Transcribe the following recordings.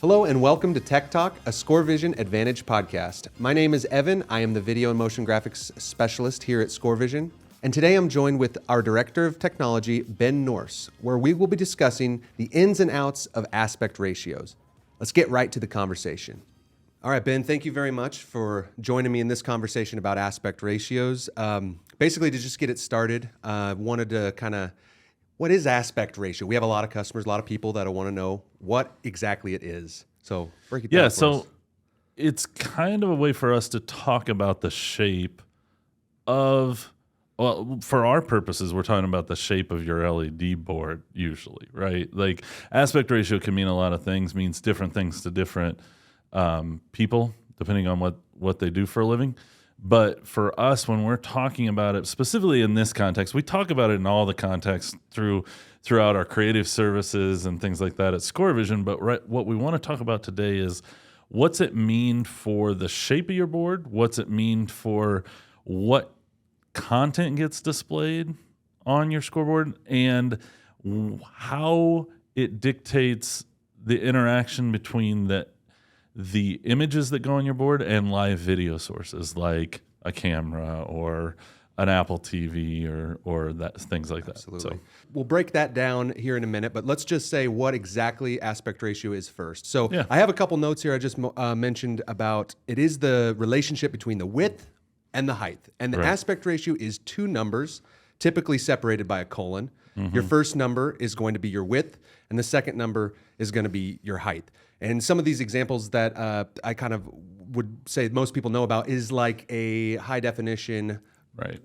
Hello and welcome to Tech Talk, a ScoreVision Advantage podcast. My name is Evan. I am the video and motion graphics specialist here at ScoreVision. And today I'm joined with our Director of Technology, Ben Nourse, where we will be discussing the ins and outs of aspect ratios. Let's get right to the conversation. All right, Ben, thank you very much for joining me in this conversation about aspect ratios. Basically, to just get it started, wanted to what is aspect ratio? We have a lot of customers, a lot of people that want to know what exactly it is. So break it down for us. It's kind of a way for us to talk about the shape of, well, for our purposes, we're talking about the shape of your LED board usually, right? Like aspect ratio can mean a lot of things, means different things to different people, depending on what they do for a living. But for us, when we're talking about it, specifically in this context, we talk about it in all the contexts throughout our creative services and things like that at ScoreVision. But what we want to talk about today is what's it mean for the shape of your board? What's it mean for what content gets displayed on your scoreboard? And how it dictates the interaction between the images that go on your board and live video sources like a camera or an Apple TV or things like that. Absolutely. So we'll break that down here in a minute, but let's just say what exactly aspect ratio is first. So yeah. I have a couple notes here I just mentioned about it is the relationship between the width and the height. And the aspect ratio is two numbers, typically separated by a colon. Mm-hmm. Your first number is going to be your width, and the second number is going to be your height. And some of these examples that I kind of would say most people know about is like a high definition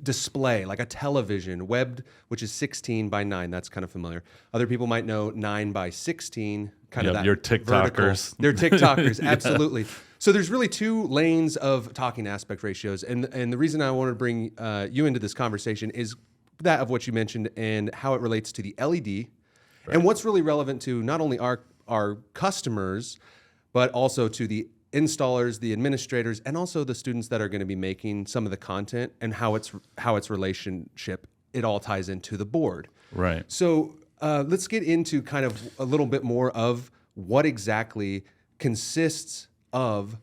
display, like a television, webbed, which is 16 by 9. That's kind of familiar. Other people might know 9 by 16, kind of that your TikTokers. Vertical. They're TikTokers, absolutely. So there's really two lanes of talking aspect ratios. And the reason I wanted to bring you into this conversation is that of what you mentioned and how it relates to the LED. Right. And what's really relevant to not only our customers, but also to the installers, the administrators, and also the students that are going to be making some of the content and how its relationship, it all ties into the board. Right. So let's get into kind of a little bit more of what exactly consists of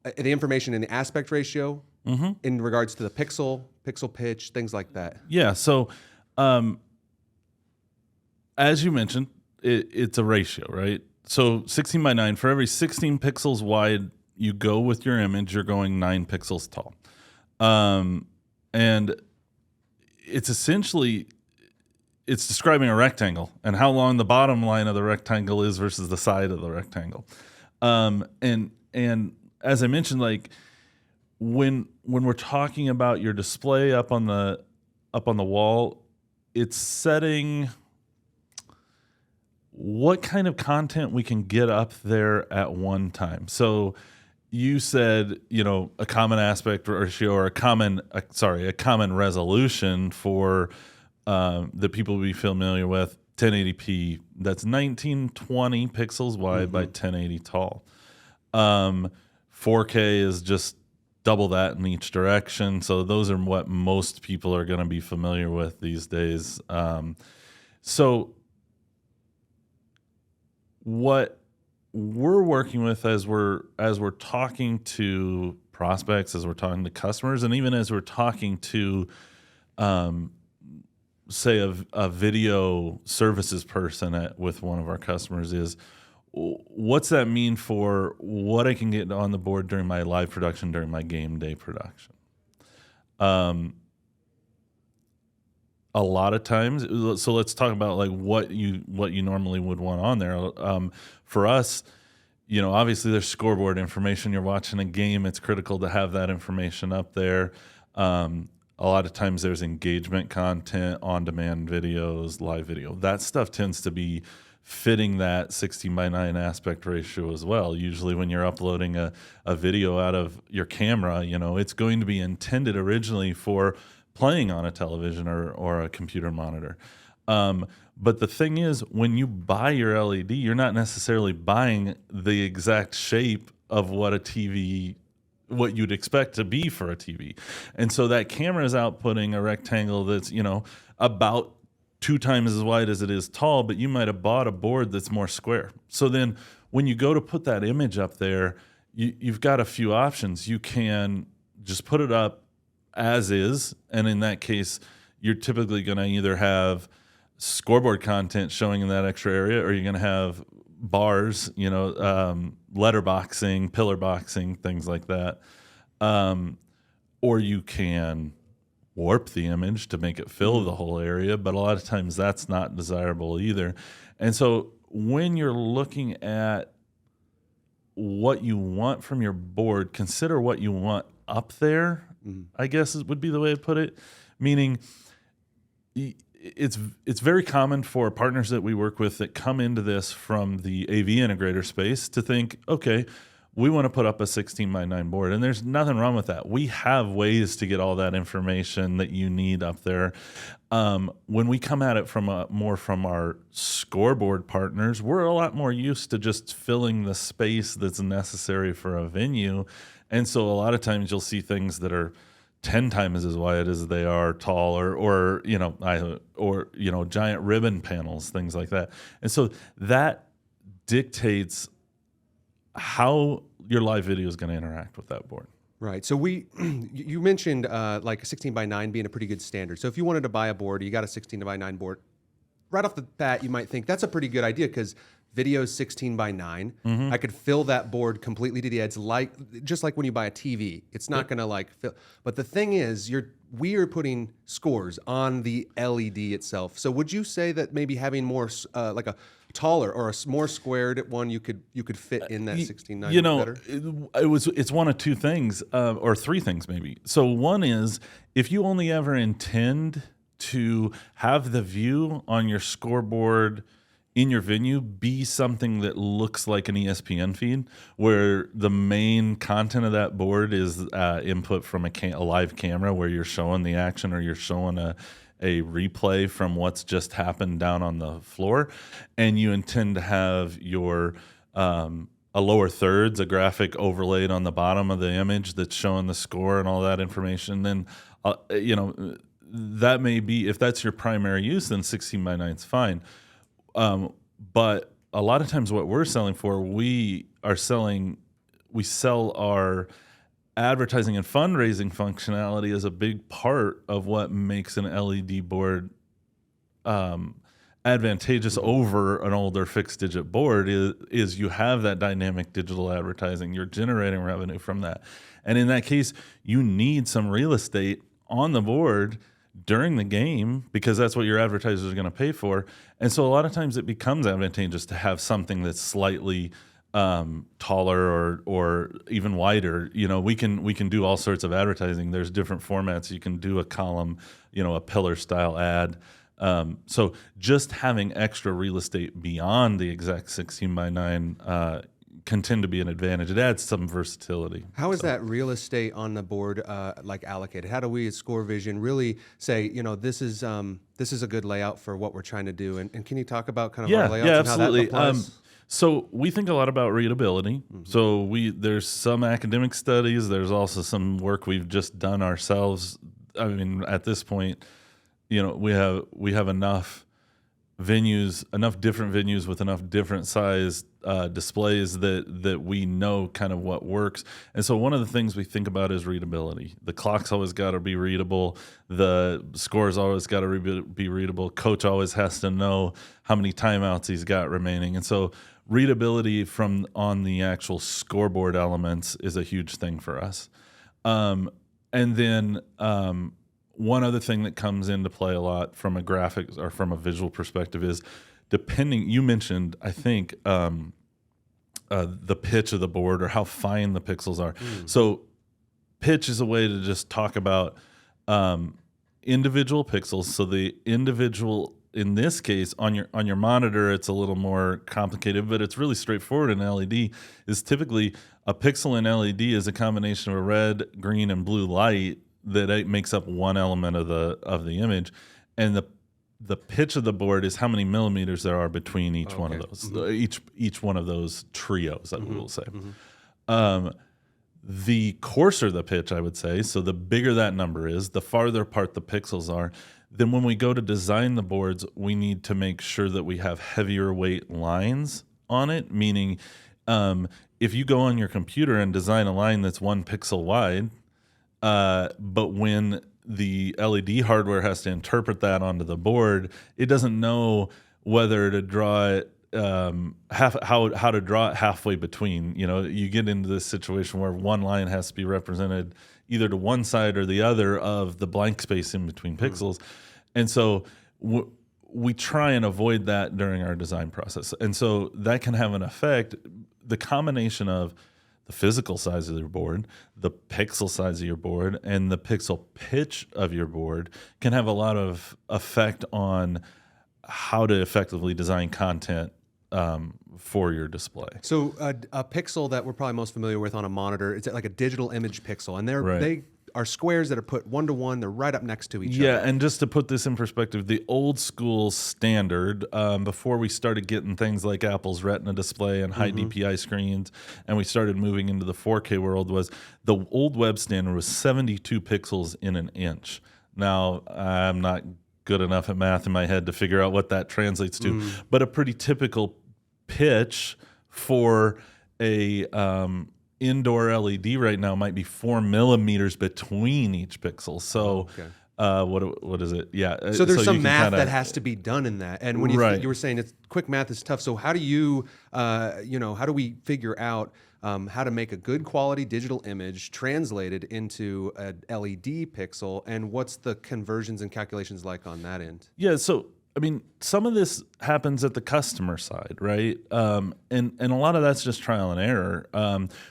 the information in the aspect ratio in regards to the pixel pitch, things like that. Yeah. So as you mentioned, it's a ratio, right? So 16 by 9, for every 16 pixels wide you go with your image, you're going 9 pixels tall. And it's essentially, it's describing a rectangle and how long the bottom line of the rectangle is versus the side of the rectangle. And as I mentioned, like when we're talking about your display up on the wall, it's setting what kind of content we can get up there at one time. So you said, a common aspect ratio or a common resolution for the people we familiar with, 1080p. That's 1920 pixels wide by 1080 tall. 4K is just double that in each direction. So those are what most people are going to be familiar with these days. So what we're working with as we're talking to prospects, as we're talking to customers, and even as we're talking to, say, a video services person with one of our customers is, what's that mean for what I can get on the board during my live production, during my game day production? A lot of times, so let's talk about like what you normally would want on there. For us, obviously there's scoreboard information. You're watching a game; it's critical to have that information up there. A lot of times there's engagement content, on-demand videos, live video. That stuff tends to be fitting that 16 by 9 aspect ratio as well. Usually when you're uploading a video out of your camera, it's going to be intended originally for playing on a television or a computer monitor. But the thing is, when you buy your LED, you're not necessarily buying the exact shape of what a TV what you'd expect to be for a TV. And so that camera is outputting a rectangle that's, about 2 times as wide as it is tall, but you might have bought a board that's more square. So then when you go to put that image up there, you've got a few options. You can just put it up as is, and in that case, you're typically going to either have scoreboard content showing in that extra area, or you're going to have bars, letterboxing, pillar boxing, things like that. Or you can warp the image to make it fill the whole area, but a lot of times that's not desirable either. And so when you're looking at what you want from your board, consider what you want up there, I guess would be the way to put it. Meaning, it's very common for partners that we work with that come into this from the AV integrator space to think, okay, we want to put up a 16:9 board, and there's nothing wrong with that. We have ways to get all that information that you need up there. When we come at it from our scoreboard partners, we're a lot more used to just filling the space that's necessary for a venue, and so a lot of times you'll see things that are 10 times as wide as they are tall, or giant ribbon panels, things like that. And so that dictates how your live video is going to interact with that board. Right. So you mentioned like a 16:9 being a pretty good standard. So if you wanted to buy a board, you got a 16:9 board. Right off the bat, you might think that's a pretty good idea because video is 16:9. I could fill that board completely to the edge, just like when you buy a TV. It's not going to fill. But the thing is, we are putting scores on the LED itself. So would you say that maybe having more like a taller or a more squared one you could fit in that 16:9 better? It's one of two things, or three things maybe. So one is, if you only ever intend to have the view on your scoreboard in your venue be something that looks like an ESPN feed, where the main content of that board is input from a live camera where you're showing the action, or you're showing a replay from what's just happened down on the floor, and you intend to have your a lower thirds, a graphic overlaid on the bottom of the image that's showing the score and all that information, then that may be, if that's your primary use, then 16:9 is fine. But a lot of times what we're selling for, we sell our advertising and fundraising functionality as a big part of what makes an LED board advantageous over an older fixed digit board is you have that dynamic digital advertising. You're generating revenue from that. And in that case, you need some real estate on the board during the game, because that's what your advertisers are going to pay for. And so a lot of times it becomes advantageous to have something that's slightly taller or even wider. We can do all sorts of advertising. There's different formats. You can do a column, a pillar style ad. So just having extra real estate beyond the exact 16:9 can tend to be an advantage. It adds some versatility. How is that real estate on the board allocated? How do we at ScoreVision really say, this is a good layout for what we're trying to do? And can you talk about kind of our layouts and absolutely. how that applies? So we think a lot about readability. So there's some academic studies. There's also some work we've just done ourselves. I mean, at this point, we have enough different venues with enough different size displays that we know kind of what works. And so one of the things we think about is readability. The clock's always got to be readable. The score's always got to be readable. Coach always has to know how many timeouts he's got remaining. And so readability on the actual scoreboard elements is a huge thing for us. And then one other thing that comes into play a lot from a graphics or from a visual perspective is you mentioned, I think, the pitch of the board or how fine the pixels are. So pitch is a way to just talk about individual pixels. So the individual, in this case, on your monitor, it's a little more complicated, but it's really straightforward in LED. Is typically a pixel in LED is a combination of a red, green, and blue light that makes up one element of the image, and the pitch of the board is how many millimeters there are between each one of those, each one of those trios, I will say. the coarser the pitch, I would say, so the bigger that number is, the farther apart the pixels are, then when we go to design the boards, we need to make sure that we have heavier weight lines on it, meaning if you go on your computer and design a line that's 1 pixel wide, but when the LED hardware has to interpret that onto the board, it doesn't know whether to draw it how to draw it halfway between. You get into this situation where one line has to be represented either to one side or the other of the blank space in between pixels. And so we try and avoid that during our design process. And so that can have an effect. The combination of the physical size of your board, the pixel size of your board, and the pixel pitch of your board can have a lot of effect on how to effectively design content for your display. So a pixel that we're probably most familiar with on a monitor, it's like a digital image pixel, and they are squares that are put 1 to 1. They're right up next to each other. Yeah, and just to put this in perspective, the old school standard, before we started getting things like Apple's Retina display and high DPI screens, and we started moving into the 4K world, was the old web standard was 72 pixels in an inch. Now, I'm not good enough at math in my head to figure out what that translates to, but a pretty typical pitch for a indoor LED right now might be 4 millimeters between each pixel. So what is it? Yeah. So there's some math that has to be done in that. And when you were saying it's quick math is tough. So how do you, how do we figure out how to make a good quality digital image translated into a LED pixel, and what's the conversions and calculations like on that end? Yeah, so I mean, some of this happens at the customer side, right? And a lot of that's just trial and error.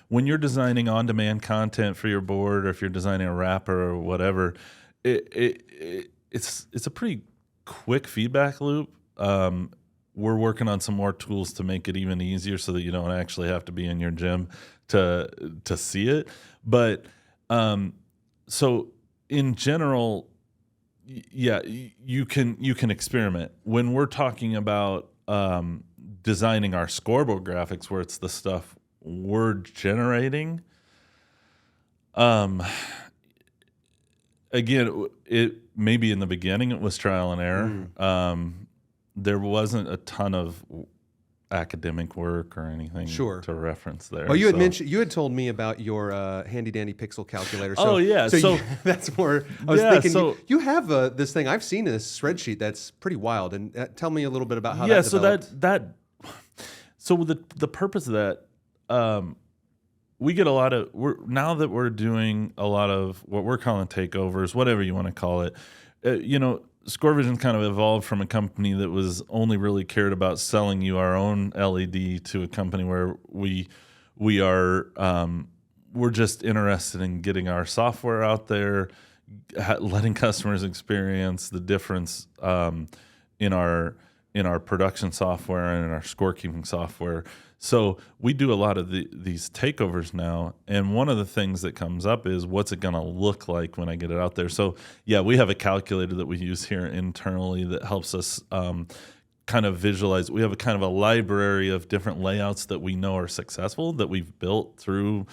When you're designing on-demand content for your board, or if you're designing a wrapper or whatever, it's a pretty quick feedback loop. We're working on some more tools to make it even easier so that you don't actually have to be in your gym to see it. But so in general, yeah, you can experiment. When we're talking about designing our scoreboard graphics, where it's the stuff we're generating, again, it maybe in the beginning it was trial and error. There wasn't a ton of academic work or anything to reference there. Well, you had told me about your handy dandy pixel calculator. So, that's more. I was thinking you have this thing I've seen in this spreadsheet that's pretty wild. And tell me a little bit about how that developed. So the purpose of that, we get a lot of now that we're doing a lot of what we're calling takeovers, whatever you want to call it. ScoreVision kind of evolved from a company that was only really cared about selling you our own LED to a company where we're just interested in getting our software out there, letting customers experience the difference in our production software and in our scorekeeping software. So we do a lot of these takeovers now, and one of the things that comes up is what's it going to look like when I get it out there. So yeah, we have a calculator that we use here internally that helps us kind of visualize. We have a kind of a library of different layouts that we know are successful, that we've built through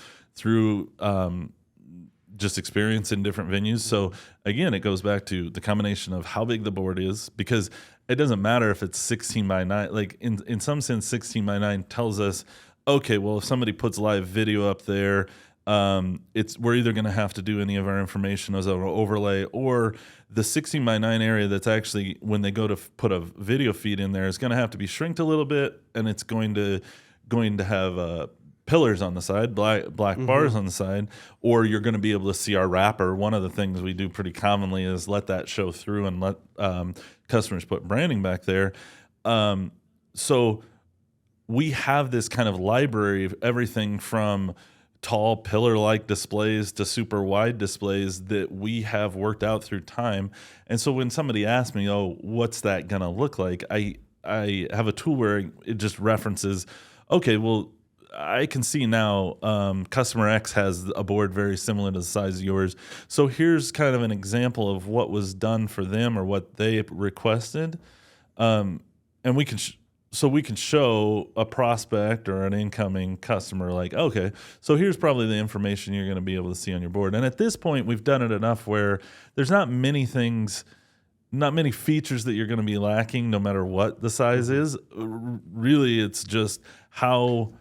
just experience in different venues. So again, it goes back to the combination of how big the board is, because it doesn't matter if it's 16 by 9. Like in some sense, 16 by 9 tells us, okay, well, if somebody puts live video up there, we're either going to have to do any of our information as an overlay, or the 16 by 9 area that's actually, when they go to put a video feed in there, is going to have to be shrinked a little bit, and it's going to have pillars on the side, black bars on the side, or you're going to be able to see our wrapper. One of the things we do pretty commonly is let that show through and let customers put branding back there. So we have this kind of library of everything from tall pillar-like displays to super wide displays that we have worked out through time. And so when somebody asks me, oh, what's that going to look like? I have a tool where it just references, okay, well, I can see now customer X has a board very similar to the size of yours. So here's kind of an example of what was done for them or what they requested. And we can so we can show a prospect or an incoming customer, like, okay, so here's probably the information you're going to be able to see on your board. And at this point, we've done it enough where there's not many features that you're going to be lacking no matter what the size is. Really, it's just how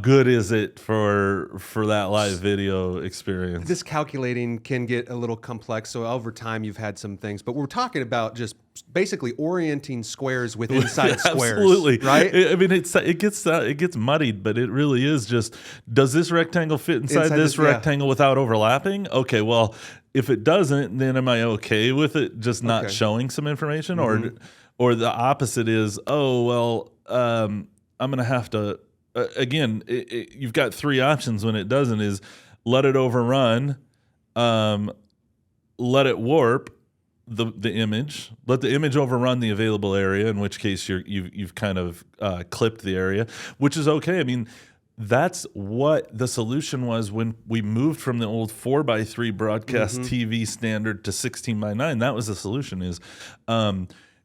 good is it for that live video experience? This calculating can get a little complex, so over time you've had some things, but we're talking about just basically orienting squares with inside squares. Absolutely, right? I mean, it gets muddied, but it really is just, does this rectangle fit inside this rectangle without overlapping? Okay, well, if it doesn't, then am I okay with it just not showing some information, or the opposite is, oh well, I'm gonna have to. Again, you've got three options when it doesn't: is let it overrun, let it warp the image, let the image overrun the available area, in which case you've kind of clipped the area, which is okay. I mean, that's what the solution was when we moved from the old 4:3 broadcast TV standard to 16:9. That was the solution.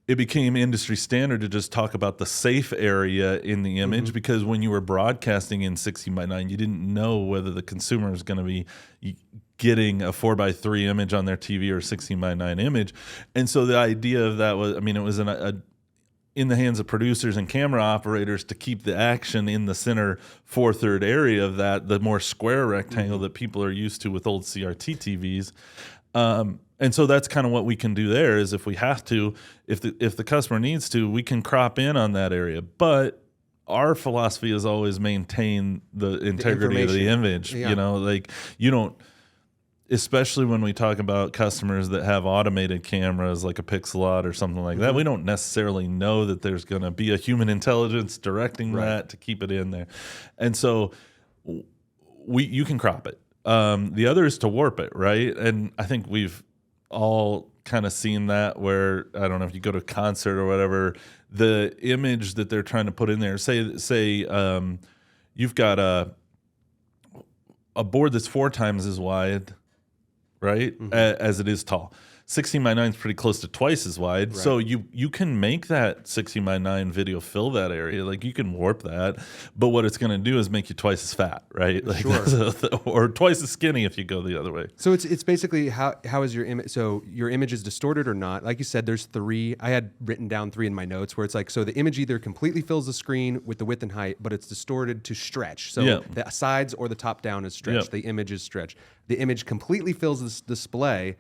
It became industry standard to just talk about the safe area in the image, because when you were broadcasting in 16:9, you didn't know whether the consumer is going to be getting a 4:3 image on their TV or a 16:9 image. And so the idea of that was, I mean, it was in the hands of producers and camera operators to keep the action in the center 4/3 area of that, the more square rectangle that people are used to with old CRT TVs. And so that's kind of what we can do there, is if we have to, if the customer needs to, we can crop in on that area. But our philosophy is always maintain the integrity of the image. Yeah. You know, like, you don't, especially when we talk about customers that have automated cameras like a Pixelot or something like that, we don't necessarily know that there's going to be a human intelligence directing that to keep it in there. And so you can crop it. The other is to warp it, right? And I think we've all kind of seen that, where, I don't know, if you go to a concert or whatever, the image that they're trying to put in there, say you've got a board that's 4 times as wide, right, as it is tall. 16:9 is pretty close to twice as wide. Right. So you can make that 16:9 video fill that area. Like, you can warp that, but what it's going to do is make you twice as fat, right? Like, or twice as skinny if you go the other way. So it's basically how is your image? So your image is distorted or not? Like you said, there's 3. I had written down 3 in my notes, where it's like, so the image either completely fills the screen with the width and height, but it's distorted to stretch. So the sides or the top down is stretched. The image is stretched. The image completely fills this display.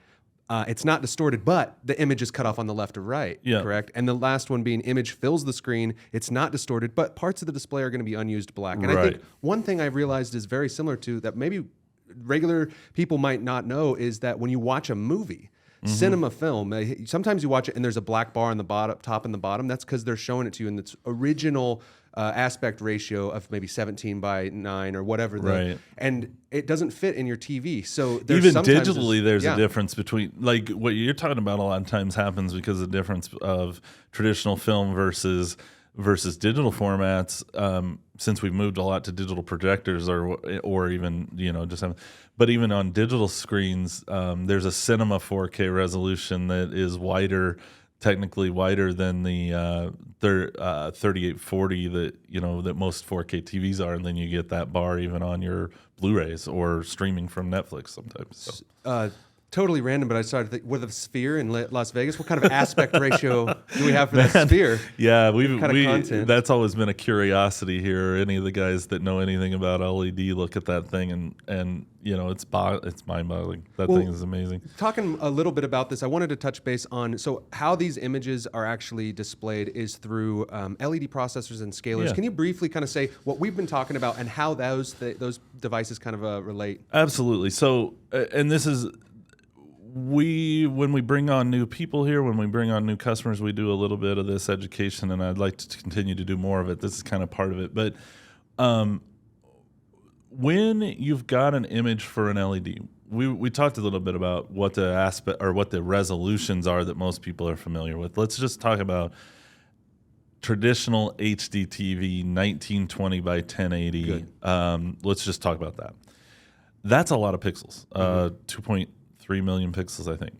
It's not distorted, but the image is cut off on the left or right, correct? And the last one being image fills the screen. It's not distorted, but parts of the display are going to be unused black. And I think one thing I've realized is very similar to that, maybe regular people might not know, is that when you watch a movie, cinema film, sometimes you watch it and there's a black bar on the bottom, top and the bottom. That's because they're showing it to you in its original aspect ratio of maybe 17:9 or whatever, and it doesn't fit in your TV. So even digitally, there's a difference between, like, what you're talking about. A lot of times happens because of the difference of traditional film versus digital formats. Since we've moved a lot to digital projectors, or even but even on digital screens, there's a cinema 4K resolution that is wider. Technically wider than the 3840 that most 4K TVs are, and then you get that bar even on your Blu-rays or streaming from Netflix sometimes. So. Totally random, but I started to think, with a sphere in Las Vegas, what kind of aspect ratio do we have for that sphere? Yeah, that's always been a curiosity here. Any of the guys that know anything about LED look at that thing, and it's mind-boggling. That thing is amazing. Talking a little bit about this, I wanted to touch base on, so how these images are actually displayed is through LED processors and scalers. Can you briefly kind of say what we've been talking about and how those devices kind of relate? Absolutely. So, and this is... when we bring on new people here, when we bring on new customers, we do a little bit of this education, and I'd like to continue to do more of it. This is kind of part of it. But when you've got an image for an LED, we talked a little bit about what the aspect or what the resolutions are that most people are familiar with. Let's just talk about traditional HD TV, 1920 by 1080. Let's just talk about that. That's a lot of pixels. 2.3 million pixels, I think.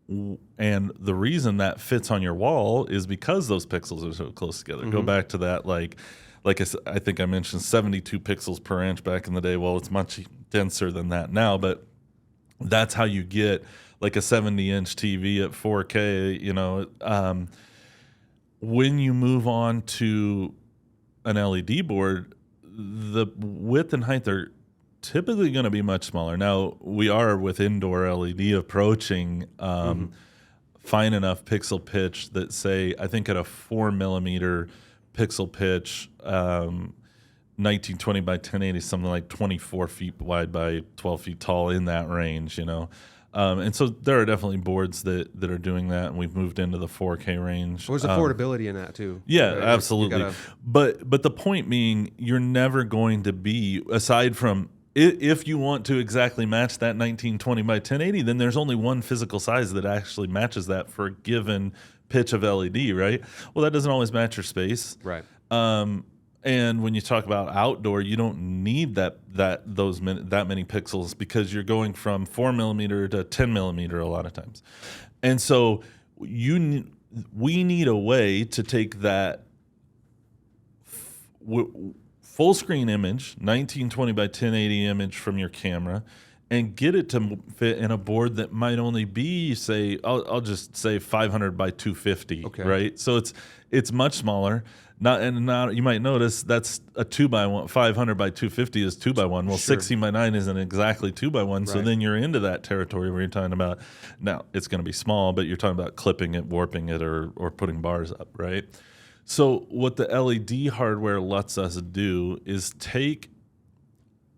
And the reason that fits on your wall is because those pixels are so close together. Go back to that, like I think I mentioned 72 pixels per inch back in the day. Well, it's much denser than that now, but that's how you get like a 70-inch TV at 4K. You know, when you move on to an LED board, the width and height are typically going to be much smaller. Now, we are with indoor LED approaching fine enough pixel pitch that, say, I think at a 4 millimeter pixel pitch, 1920 by 1080, something like 24 feet wide by 12 feet tall, in that range, you know. And so there are definitely boards that are doing that, and we've moved into the 4K range. There's affordability in that too. Yeah, right? Absolutely. But the point being, you're never going to be, aside from, if you want to exactly match that 1920 by 1080, then there's only one physical size that actually matches that for a given pitch of LED, right? Well, that doesn't always match your space. Right. And when you talk about outdoor, you don't need that many pixels, because you're going from 4 millimeter to 10 millimeter a lot of times. And so we need a way to take that full screen image, 1920 by 1080 image from your camera, and get it to fit in a board that might only be, say, I'll just say 500 by 250, right? So it's much smaller. Now you might notice that's a 2x1. 500 by 250 is 2x1. Well, sure. 16 by 9 isn't exactly 2x1. Right. So then you're into that territory where you're talking about, now it's going to be small, but you're talking about clipping it, warping it, or putting bars up, right? So what the LED hardware lets us do is take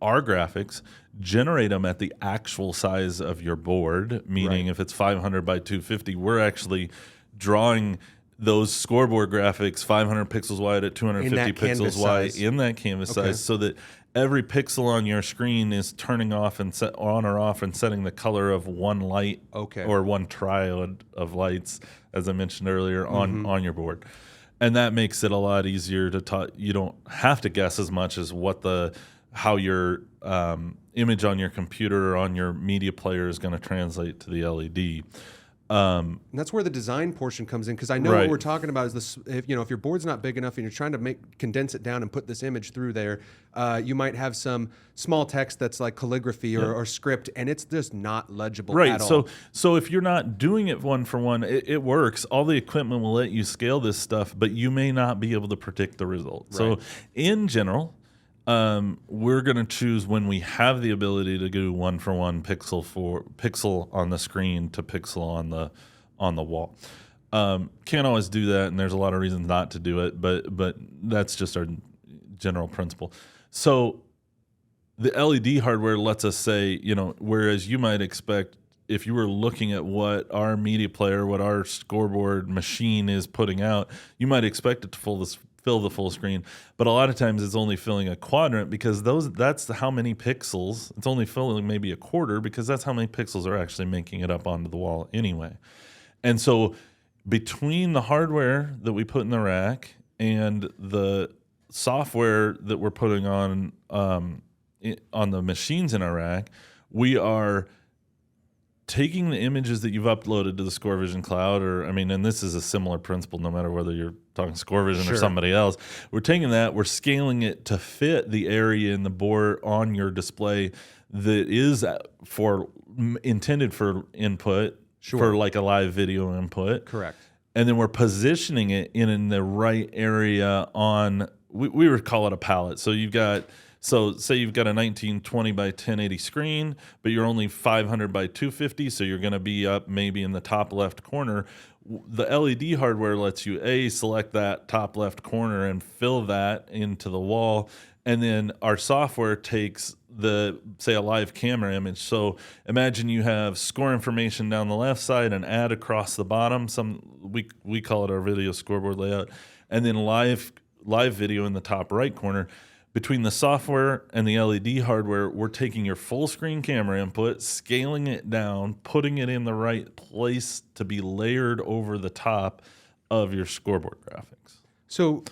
our graphics, generate them at the actual size of your board, meaning if it's 500 by 250, we're actually drawing those scoreboard graphics 500 pixels wide at 250 pixels wide in that canvas size, so that every pixel on your screen is turning off and set on or off and setting the color of one light or one triode of lights, as I mentioned earlier, on your board. And that makes it a lot easier to talk. You don't have to guess as much as how your image on your computer or on your media player is going to translate to the LED. And that's where the design portion comes in, because I know what we're talking about is this. If your board's not big enough and you're trying to condense it down and put this image through there, you might have some small text that's like calligraphy or script, and it's just not legible at all. So if you're not doing it one for one, it works. All the equipment will let you scale this stuff, but you may not be able to predict the result. Right. So in general, we're going to choose, when we have the ability to do one for one, pixel on the screen to pixel on the wall. Can't always do that, and there's a lot of reasons not to do it, but that's just our general principle. So the LED hardware lets us say, whereas you might expect, if you were looking at what our media player, what our scoreboard machine is putting out, you might expect it to fill the full screen, but a lot of times it's only filling a quadrant, because that's how many pixels. It's only filling maybe a quarter, because that's how many pixels are actually making it up onto the wall anyway. And so between the hardware that we put in the rack and the software that we're putting on the machines in our rack, we are taking the images that you've uploaded to the ScoreVision cloud, and this is a similar principle no matter whether you're talking ScoreVision or somebody else. We're taking that, we're scaling it to fit the area in the board on your display that is intended for input, for like a live video input. Correct. And then we're positioning it in the right area on, we would call it a palette. So say you've got a 1920 by 1080 screen, but you're only 500 by 250, so you're going to be up maybe in the top left corner. The LED hardware lets you select that top left corner and fill that into the wall, and then our software takes say a live camera image. So imagine you have score information down the left side and ad across the bottom. We call it our video scoreboard layout, and then live video in the top right corner. Between the software and the LED hardware, we're taking your full screen camera input, scaling it down, putting it in the right place to be layered over the top of your scoreboard graphics. So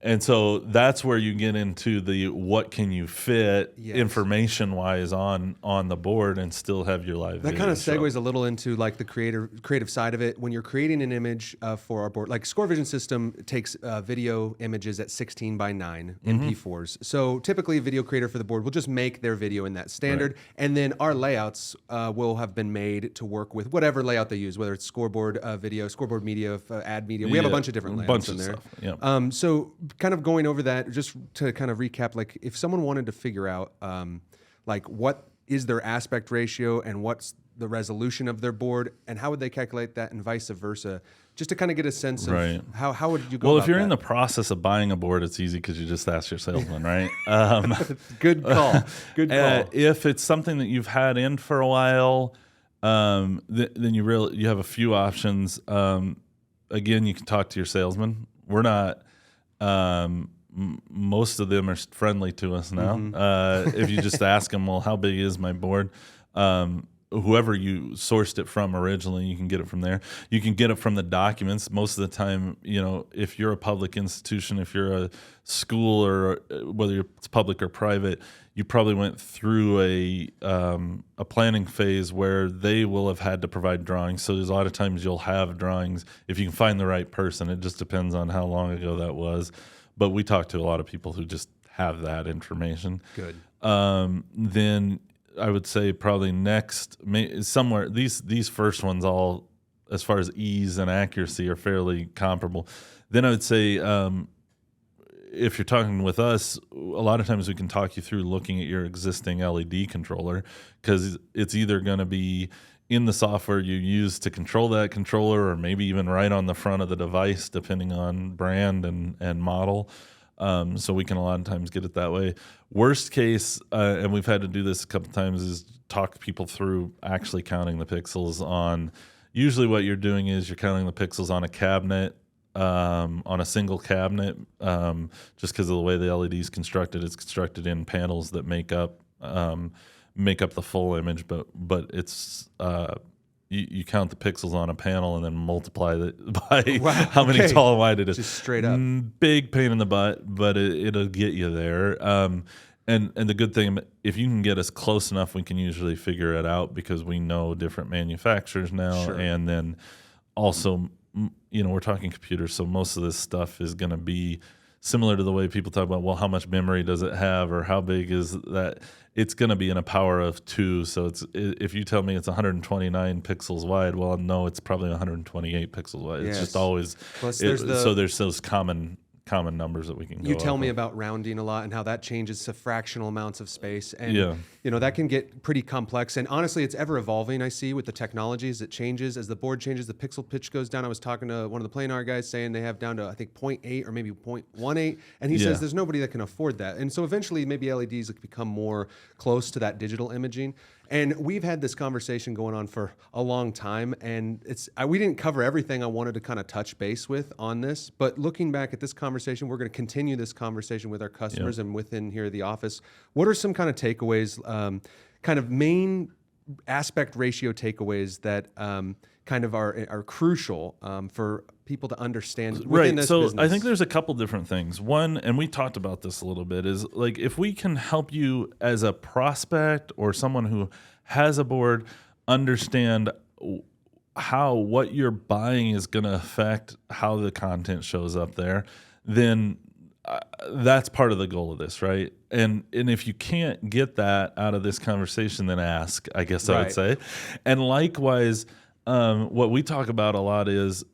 And so that's where you get into the what can you fit information wise on the board and still have your live video. That kind of segues a little into like the creative side of it. When you're creating an image for our board, like ScoreVision system takes video images at 16 by 9 MP4s. So typically a video creator for the board will just make their video in that standard. And then our layouts will have been made to work with whatever layout they use, whether it's Scoreboard video, Scoreboard media, ad media. We have a bunch of different layouts in there. So kind of going over that, just to kind of recap, like if someone wanted to figure out like what is their aspect ratio and what's the resolution of their board and how would they calculate that and vice versa, just to kind of get a sense of how would you go Well, about if you're that? in the process of buying a board, it's easy because you just ask your salesman, right? Good call. Good call. If it's something that you've had in for a while, then you have a few options. Again, you can talk to your salesman. We're not... most of them are friendly to us now. If you just ask them, well, how big is my board? Whoever you sourced it from originally, you can get it from there. You can get it from the documents. Most of the time, if you're a public institution, if you're a school, or whether it's public or private, you probably went through a planning phase where they will have had to provide drawings. So there's a lot of times you'll have drawings if you can find the right person. It just depends on how long ago that was. But we talk to a lot of people who just have that information. Good. Then I would say probably next, somewhere, these first ones all, as far as ease and accuracy, are fairly comparable. Then I would say if you're talking with us, a lot of times we can talk you through looking at your existing LED controller, because it's either going to be in the software you use to control that controller, or maybe even right on the front of the device, depending on brand and model. So we can a lot of times get it that way. Worst case, and we've had to do this a couple times, is talk people through actually counting the pixels on. Usually what you're doing is you're counting the pixels on a cabinet, on a single cabinet, just because of the way the LED is constructed. It's constructed in panels that make up the full image, but it's you count the pixels on a panel and then multiply it by how many tall and wide it is. Just straight up. Big pain in the butt, but it'll get you there. And the good thing, if you can get us close enough, we can usually figure it out because we know different manufacturers now. Sure. And then also, we're talking computers, so most of this stuff is going to be similar to the way people talk about, well, how much memory does it have, or how big is that? It's going to be in a power of 2. So if you tell me it's 129 pixels wide, well, no, it's probably 128 pixels wide. Yes. It's just always. Plus, so there's those common numbers that we can go. You tell me about rounding a lot and how that changes to fractional amounts of space, and that can get pretty complex. And honestly, it's ever evolving. I see with the technologies, it changes as the board changes. The pixel pitch goes down. I was talking to one of the planar guys saying they have down to I think 0.8 or maybe 0.18, and he says there's nobody that can afford that. And so eventually, maybe LEDs become more close to that digital imaging. And we've had this conversation going on for a long time, and we didn't cover everything I wanted to kind of touch base with on this. But looking back at this conversation, we're going to continue this conversation with our customers and within here at the office. What are some kind of takeaways, kind of main aspect ratio takeaways that kind of are crucial for people to understand within this business? I think there's a couple different things. One, and we talked about this a little bit, is like if we can help you as a prospect or someone who has a board understand how what you're buying is going to affect how the content shows up there, then that's part of the goal of this, right? And if you can't get that out of this conversation, then ask, I guess I would say. And likewise, what we talk about a lot is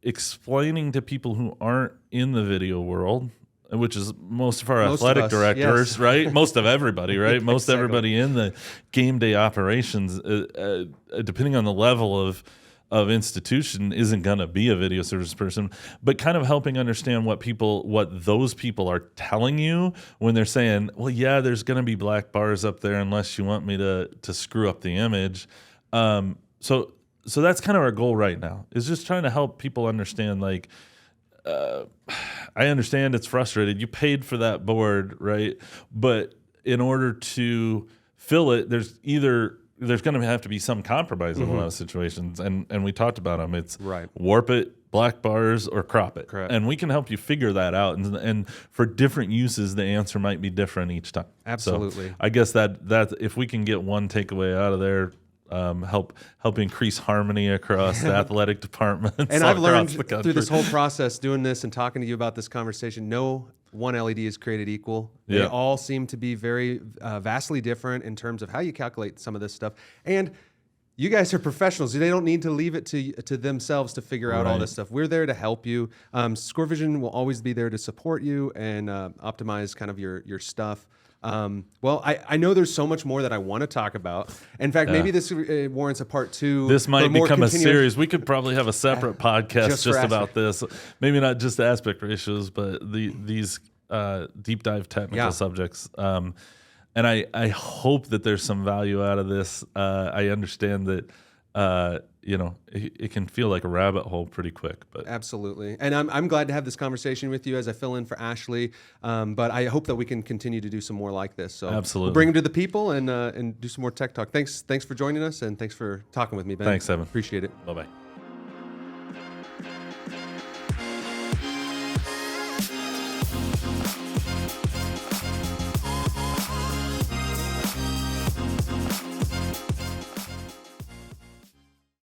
explaining to people who aren't in the video world, which is most of our athletic directors, right? Most of everybody, right? Most everybody in the game day operations, depending on the level of institution, isn't going to be a video service person, but kind of helping understand what those people are telling you when they're saying, well, yeah, there's going to be black bars up there unless you want me to screw up the image. So that's kind of our goal right now, is just trying to help people understand, like, I understand it's frustrated. You paid for that board, right? But in order to fill it, there's going to have to be some compromise in a lot of situations. And we talked about them. It's warp it, black bars, or crop it. Correct. And we can help you figure that out. And for different uses, the answer might be different each time. Absolutely. So I guess that if we can get one takeaway out of there, help increase harmony across the athletic departments. And I've learned through this whole process, doing this and talking to you about this conversation, no one LED is created equal. They all seem to be very vastly different in terms of how you calculate some of this stuff. And you guys are professionals. They don't need to leave it to themselves to figure out all this stuff. We're there to help you. ScoreVision will always be there to support you and optimize kind of your stuff. Well, I know there's so much more that I want to talk about. In fact, maybe this warrants a part 2. This might become a series. We could probably have a separate podcast just about this. Maybe not just aspect ratios, but these deep dive technical subjects. And I hope that there's some value out of this. I understand that it can feel like a rabbit hole pretty quick. But absolutely. And I'm glad to have this conversation with you as I fill in for Ashley. But I hope that we can continue to do some more like this. So absolutely, we'll bring them to the people and do some more tech talk. Thanks for joining us, and thanks for talking with me, Ben. Thanks, Evan. Appreciate it. Bye-bye.